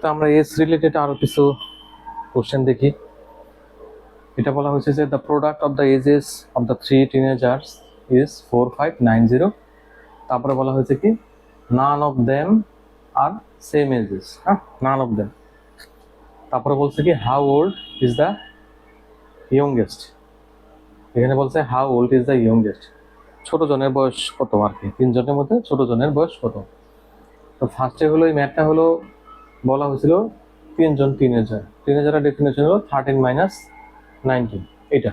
তো আমরা age related আরো কিছু কোশ্চেন দেখি। এটা বলা হয়েছে যে the product of the ages of the three teenagers is 4590। তারপরে বলা হয়েছে কি none of them are same ages, হ্যাঁ, নান অফ দেম। তারপরে বলছে কি how old is the youngest. এখানে বলছে how old is the youngest, ছোট জনের বয়স কত আর কি, তিনজনের মধ্যে ছোট জনের বয়স কত। তো ফার্স্টে হলো এই ম্যাথটা হলো বলা হয়েছিল তিনজন টিনেজারের ডেফিনেশন হলো 13 মাইনাস 19। এটা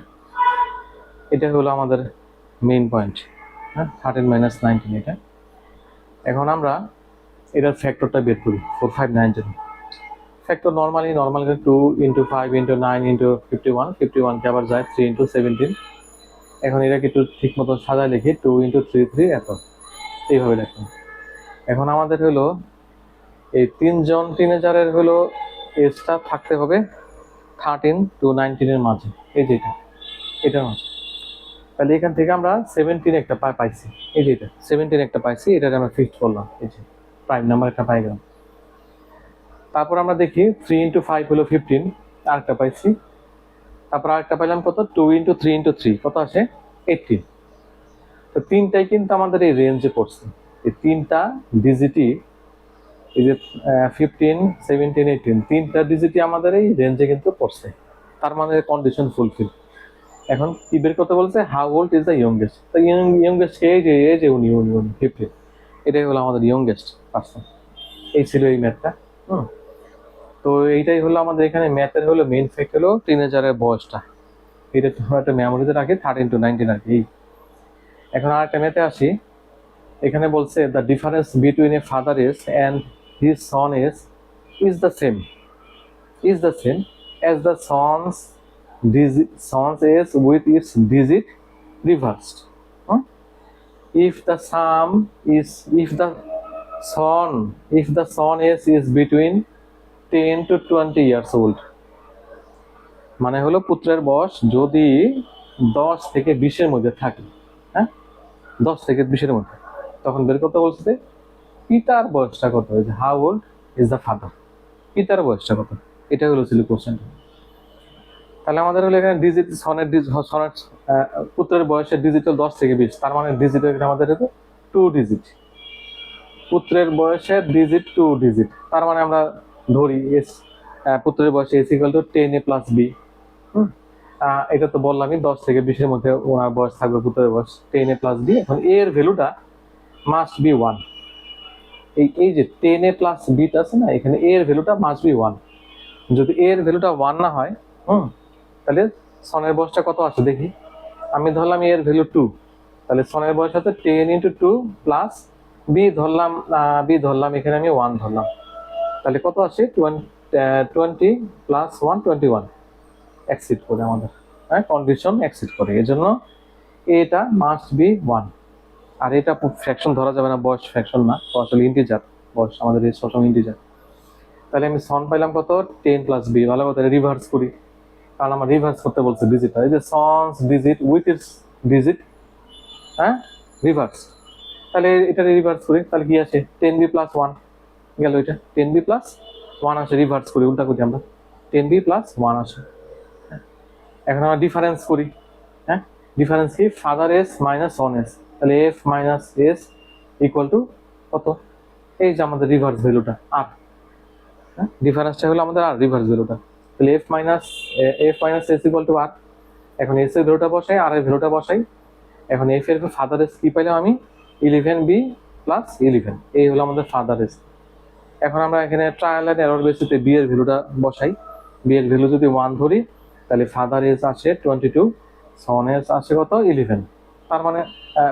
এটা হলো আমাদের মেইন পয়েন্ট, হ্যাঁ, 13 মাইনাস 19 এটা। এখন আমরা এটার ফ্যাক্টরটা বের করি 4590। Factor normal 2 into 5 into 9 into 51 কে আবার যায় 3 ইন্টু 17। এখন এটাকে একটু ঠিক মতো সাজায় লিখি 2 ইন্টু 3 এত, এইভাবে দেখুন। এখন আমাদের হলো এই তিনজন টিনেজারের হলো এজটা থাকতে হবে 13 টু 19 এর মাঝে, এই যে এটার মাঝে। তাহলে এখান থেকে আমরা 17 একটা পাইছি, এই যে এটা 17 একটা পাইছি, এটাকে আমরা ফিক্সড করলাম, এই যে প্রাইম নাম্বার একটা পাই গেলাম। তারপর আমরা দেখি 3 ইন্টু 5 হলো 15, আরেকটা পাইছি। তারপর আরেকটা পাইলাম কত 2 ইন্টু 3 ইন্টু 3 কত আসে 18। তো তিনটাই কিন্তু আমাদের এই রেঞ্জে পড়ছে, এই তিনটা ডিজিটই, এই যে 15 17 18 তিনটা ডিজিটই আমাদের এই রেঞ্জে কিন্তু পড়ছে, তার মানে কন্ডিশন ফুলফিল। এখন কি বের করতে বলছে how old is the youngest. তো ইয়ংগেস্ট এই যে উনি 15, এটাই হলো আমাদের ইয়ংগেস্ট পার্সন। এই ছিল এই ম্যাথটা। তো এইটাই হলো আমাদের এখানে ম্যাথের হলো মেইন ফ্যাক্ট হলো টিনেজারের বয়সটা, এটা একটা মেমোরিতে রাখি 13 টু 19 আর কি। এখন আর একটা ম্যাথে আসি। এখানে বলছে the difference between a father age and his son age is the same as the son's age with its digit reversed. If the son age is between 10 to 20 years old, মানে হলো পুত্রের বয়স যদি 10 থেকে 20 এর মধ্যে থাকে, হ্যাঁ, 10 থেকে 20 এর মধ্যে, তখন বের করতে বলছে পিতার বয়সটা কত, হয়েছে how old is the father, পিতার বয়সটা কত, এটা হলো ছিল কোশ্চেনটা। তাহলে আমাদের হলো এখানে ডিজিট সনের পুত্রের বয়সের ডিজিটাল 10 থেকে 20, তার মানে ডিজিট আমাদের হলো 2 ডিজিট, পুত্রের বয়সের ডিজিট 2 ডিজিট, তার মানে আমরা ধরি এস পুত্রের বয়স s equal to 10a plus b. এটা তো বললামই 10 থেকে 20 এর মধ্যে ওনার বয়স থাকবে, পুত্রের বয়স 10a প্লাস বি। এখন এর ভ্যালুটা মাস্ট বি 1। এই যে 10a প্লাস বিটা আছে না, এখানে এর ভ্যালুটা মাস্ট বি 1। যদি এর ভ্যালুটা 1 না হয়, তাহলে সনের বয়সটা কত আছে দেখি। আমি ধরলাম এর ভ্যালু 2, তাহলে সনের বয়স হচ্ছে 10 ইন্টু 2 প্লাস বি ধরলাম এখানে আমি 1 ধরলাম, তাহলে কত আসে 20 প্লাস 1 21, এক্সিড করে আমাদের, হ্যাঁ, কন্ডিশন এক্সিড করে, এই জন্য এটা মাস্ট বি 1। আর এটা ফ্র্যাকশন ধরা যাবে না, বয়স ফ্র্যাকশন না, আসলে ইন্টিজার, বয়স আমাদের এই সবসময় ইন্টিজার। তাহলে আমি সন পাইলাম কত 10 প্লাস বি, ভালো কথা রিভার্স করি, কারণ আমার রিভার্স করতে বলছে ডিজিটটা, এই যে sons digit with its digit, হ্যাঁ, রিভার্স। তাহলে এটা রিভার্স করি, তাহলে কি আসে 10b প্লাস 1 গেল, এটা 10b প্লাস 1 আসে, রিভার্স করি, উল্টা করি আমরা 10b প্লাস 1 আসে। এখন আমরা ডিফারেন্স করি, হ্যাঁ, ডিফারেন্স কি ফাদার এস মাইনাস সন এস, তাহলে F minus S equal two কত, এই যে আমাদের রিভার্স ভ্যালুটা আর, হ্যাঁ, ডিফারেন্সটা হলো আমাদের আর রিভার্স ভ্যালুটা, তাহলে F minus S equal to R. এখন এস এর ভ্যালুটা বসাই, আর এর ভ্যালুটা বসাই। এখন এফ এর ফাদার এস কি পাইলাম আমি 11b প্লাস 11, এই হলো আমাদের ফাদার এস। এখন আমরা এখানে ট্রায়াল এন্ড এরর বেসিসে বি এর ভ্যালুটা বসাই, বি এর ভ্যালু যদি 1 ধরি, তাহলে ফাদার এস আসে 22, সন এস আসে কত 11। তার মানে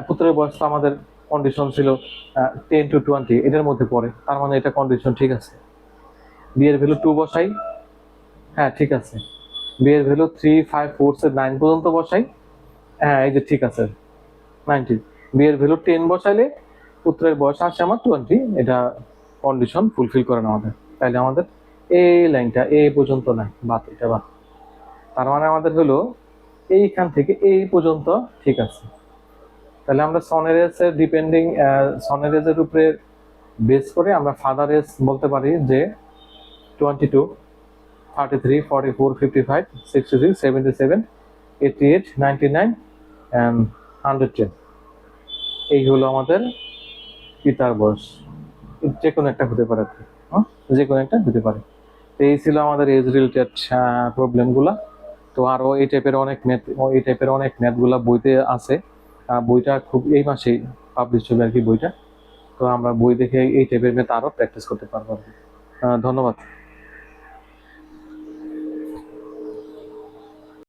পুত্রের বয়স তো আমাদের কন্ডিশন ছিল 10 to 20, এটার মধ্যে পড়ে, তার মানে এটা কন্ডিশন ঠিক আছে। বি এর ভ্যালু 2 বসাই, হ্যাঁ ঠিক আছে। বি এর ভ্যালু 3 5 4 9 পর্যন্ত বসাই, হ্যাঁ এই যে ঠিক আছে 19। বি এর ভ্যালু 10 বসাইলে পুত্রের বয়স আসে আমার 20, এটা কন্ডিশন ফুলফিল করে না আমাদের। তাহলে আমাদের এই লাইনটা এই পর্যন্ত নাই, বাদ, এটা বাদ। তার মানে আমাদের হলো এইখান থেকে এই পর্যন্ত ঠিক আছে। তাহলে আমরা সনের এস এর সনের এস এর উপরে বেস করে আমরা ফাদার এস বলতে পারি যে 22, 33, 44, 55, 66, 77, 88, 99 and 110। এই হলো আমাদের পিতার বয়স। যে কোনো একটা হতে পারে, যে কোনো একটা হতে পারে। তো এই ছিল আমাদের এজ রিলেটেড প্রবলেমগুলা। তো আরও এই টাইপের অনেক ম্যাথগুলা বইতে আছে। বইটা খুব এই মাসেই পাবলিশ হবে আর কি বইটা। তো আমরা বই দেখে এই টাইপের ম্যাথ আরও প্র্যাকটিস করতে পারবো আর কি। ধন্যবাদ।